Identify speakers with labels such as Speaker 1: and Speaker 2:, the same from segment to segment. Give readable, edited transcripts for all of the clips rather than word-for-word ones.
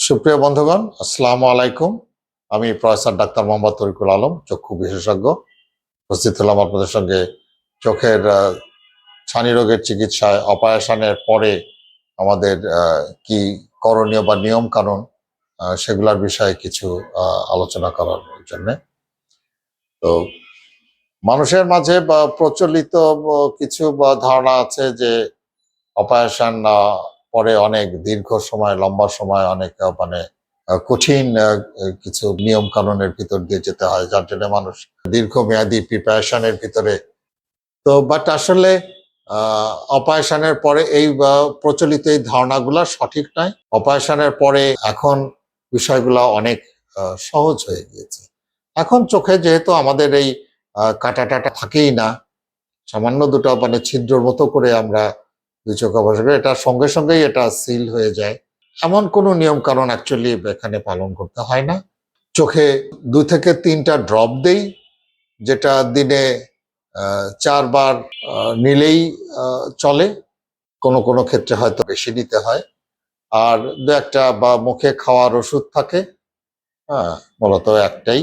Speaker 1: সুপ্রিয় বন্ধুগণ, আসসালামু আলাইকুম। আমি প্রফেসর ডাক্তার মোহাম্মদ তরিকুল আলম, চক্ষু বিশেষজ্ঞ। উপস্থিত হলাম আপনাদের সঙ্গে চোখের ছানি রোগের চিকিৎসায় অপারেশনের পরে আমাদের কি করণীয় বা নিয়ম কানুন সেগুলোর বিষয়ে কিছু আলোচনা করার জন্য। তো মানুষের মাঝে বা প্রচলিত কিছু ধারণা আছে যে অপারেশন পরে অনেক দীর্ঘ সময়, লম্বা সময়, অনেক কঠিন কিছু নিয়ম কানুনের ভিতর দিয়ে যেতে হয়, যার জন্য মানুষ দীর্ঘমেয়াদী প্রিপারেশনের ভিতরে। তো বাট আসলে অপারেশনের পরে এই প্রচলিত এই ধারণাগুলো সঠিক নয়। অপারেশনের পরে এখন বিষয়গুলো অনেক সহজ হয়ে গিয়েছে। এখন চোখে যেহেতু আমাদের এই কাটা টাটা থাকেই না, সামান্য দুটো ছিদ্রর মতো করে আমরা দুই চোখ অপারেশন করি, এটা সঙ্গে সঙ্গেই এটা সিল হয়ে যায়। এমন কোনো নিয়ম কারণ অ্যাকচুয়ালি এখানে পালন করতে হয় না। চোখে 2 থেকে 3টা ড্রপ দেই, যেটা দিনে 4 বার নিলেই চলে। কোনো কোনো ক্ষেত্রে হয়তো বেশি নিতে হয়। আর 2-একটা মুখে খাওয়ার ওষুধ থাকে, মূলত একটাই।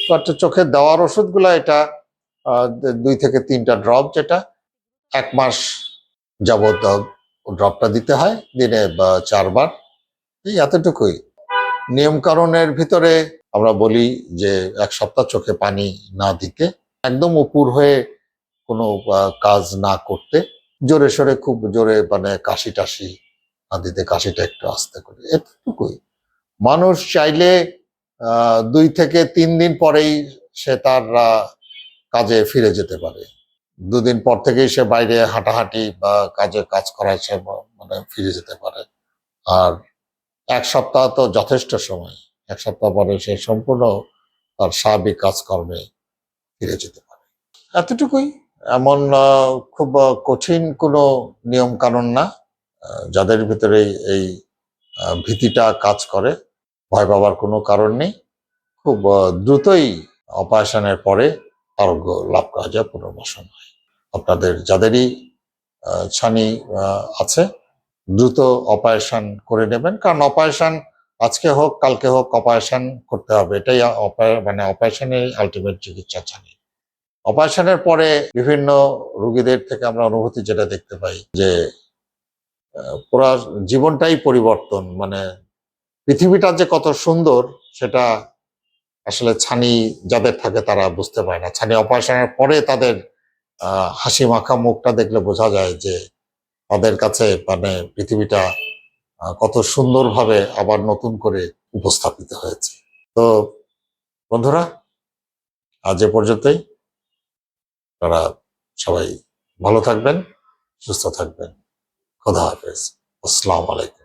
Speaker 1: বাট চোখে দেওয়ার ওষুধগুলো এটা 2 থেকে 3টা ড্রপ, যেটা 1 মাস যাবৎ ড্রপটা দিতে হয় দিনে 4 বার। এই এতটুকুই। নিয়ম কানুনের ভিতরে আমরা বলি যে 1 সপ্তাহ চোখে পানি না দিতে, একদম উপুর হয়ে কোনো কাজ না করতে, জোরে সোরে খুব জোরে কাশি টাশি না দিতে, কাশিটা একটু আস্তে করে, এতটুকুই। মানুষ চাইলে 2 থেকে 3 দিন পরেই সে তার কাজে ফিরে যেতে পারে। 2 দিন পর থেকেই সে বাইরে হাঁটাহাঁটি বা কাজ করায় সে ফিরে যেতে পারে। আর 1 সপ্তাহ তো যথেষ্ট সময়। 1 সপ্তাহ পরে সে সম্পূর্ণ তার স্বাভাবিক কাজকর্মে ফিরে যেতে পারে। এতটুকুই। এমন খুব কঠিন কোনো নিয়ম কানুন না। যাদের ভিতরে এই ভীতিটা কাজ করে, ভয় পাবার কোনো কারণ নেই। খুব দ্রুতই অপারেশনের পরে আরোগ্য লাভ করা যায়, পুনর্বাসন হয়। আপনাদের যাদেরই ছানি আছে, দ্রুত অপারেশন করে নেবেন, কারণ অপারেশন আজকে হোক কালকে হোক অপারেশন করতে হবে। এটাই অপারেশনের আলটিমেট চিকিৎসা ছানি। অপারেশনের পরে বিভিন্ন রোগীদের থেকে আমরা অনুভূতি যেটা দেখতে পাই যে পুরা জীবনটাই পরিবর্তন। পৃথিবীটা যে কত সুন্দর সেটা আসলে ছানি যাদের থাকে তারা বুঝতে পারে না। ছানি অপারেশনের পরে তাদের হাসি মাখা মুখটা দেখলে বোঝা যায় যে তাদের কাছে পৃথিবীটা কত সুন্দরভাবে আবার নতুন করে উপস্থাপিত হয়েছে। তো বন্ধুরা, আজ এ পর্যন্তই। তারা সবাই ভালো থাকবেন, সুস্থ থাকবেন। খোদা হাফেজ। আসসালামু আলাইকুম।